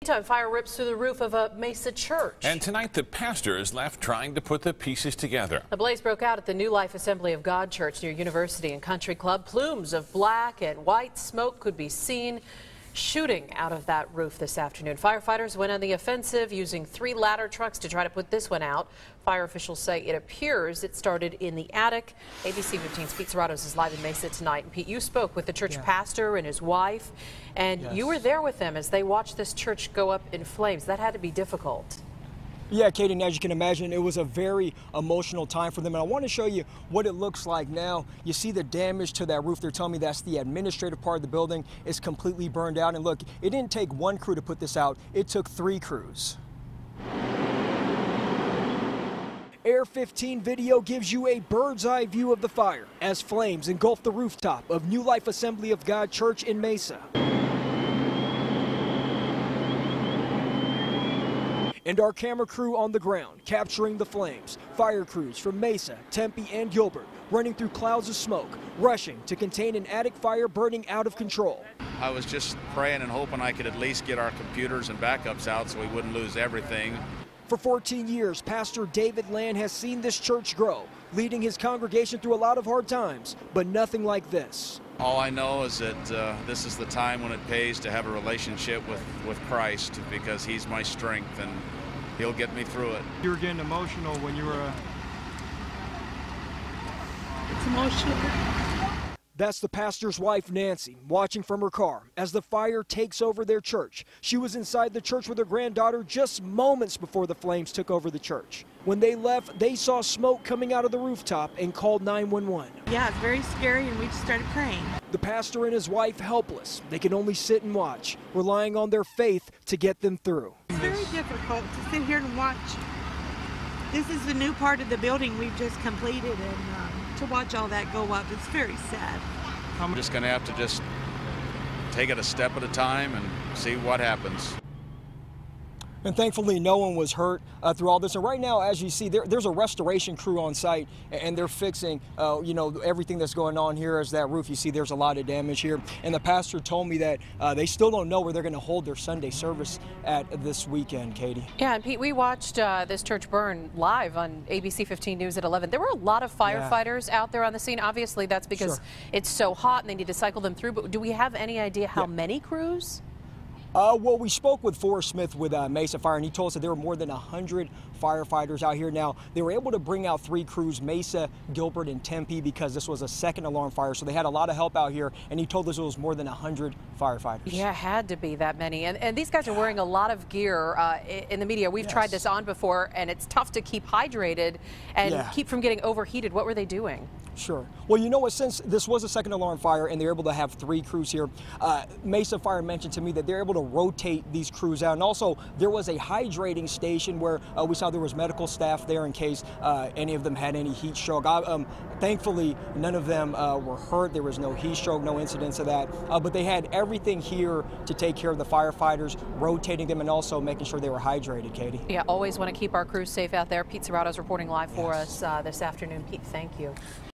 Meantime, fire rips through the roof of a Mesa church. And tonight, the pastor is left trying to put the pieces together. The blaze broke out at the New Life Assembly of God Church near University and Country Club. Plumes of black and white smoke could be seen shooting out of that roof this afternoon. Firefighters went on the offensive using 3 ladder trucks to try to put this one out. Fire officials say it appears it started in the attic. ABC 15's Pete Serratos is live in Mesa tonight. And Pete, you spoke with the church pastor and his wife, and you were there with them as they watched this church go up in flames. That had to be difficult. Yeah, Katie, and as you can imagine, it was a very emotional time for them. And I want to show you what it looks like now. You see the damage to that roof. They're telling me that's the administrative part of the building. It's completely burned out. And look, it didn't take 1 crew to put this out. It took 3 crews. Air 15 video gives you a bird's eye view of the fire as flames engulf the rooftop of New Life Assembly of God Church in Mesa. And our camera crew on the ground capturing the flames. Fire crews from Mesa, Tempe, and Gilbert running through clouds of smoke, rushing to contain an attic fire burning out of control. I was just praying and hoping I could at least get our computers and backups out so we wouldn't lose everything. For 14 years, Pastor David Land has seen this church grow, leading his congregation through a lot of hard times, but nothing like this. All I know is that this is the time when it pays to have a relationship with Christ, because he's my strength and he'll get me through it. You were getting emotional when you were... It's emotional. That's the pastor's wife, Nancy, watching from her car as the fire takes over their church. She was inside the church with her granddaughter just moments before the flames took over the church. When they left, they saw smoke coming out of the rooftop and called 911. Yeah, it's very scary, and we just started praying. The pastor and his wife helpless. They can only sit and watch, relying on their faith to get them through. It's very difficult to sit here and watch. This is the new part of the building we've just completed, and to watch all that go up, it's very sad. I'm just going to have to just take it a step at a time and see what happens. And thankfully, no one was hurt through all this. And right now, as you see, there's a restoration crew on site, and they're fixing, everything that's going on here. As that roof, you see, there's a lot of damage here. And the pastor told me that they still don't know where they're going to hold their Sunday service at this weekend, Katie. Yeah, and Pete, we watched this church burn live on ABC 15 News at 11. There were a lot of firefighters out there on the scene. Obviously, that's because it's so hot and they need to cycle them through. But do we have any idea how many crews? Well, we spoke with Forrest Smith with Mesa Fire, and he told us that there were more than 100 firefighters out here. Now, they were able to bring out 3 crews, Mesa, Gilbert, and Tempe, because this was a second alarm fire. So they had a lot of help out here, and he told us it was more than 100 firefighters. Yeah, had to be that many. And these guys are wearing a lot of gear. In the media, we've tried this on before, and it's tough to keep hydrated and keep from getting overheated. What were they doing? Sure. Well, you know what, since this was a second alarm fire and they're able to have 3 crews here, Mesa Fire mentioned to me that they're able to rotate these crews out. And also, there was a hydrating station where we saw there was medical staff there in case any of them had any heat stroke. Thankfully, none of them were hurt. There was no heat stroke, no incidents of that. But they had everything here to take care of the firefighters, rotating them and also making sure they were hydrated, Katie. Yeah, always want to keep our crews safe out there. Pete Serratos reporting live for us this afternoon. Pete, thank you.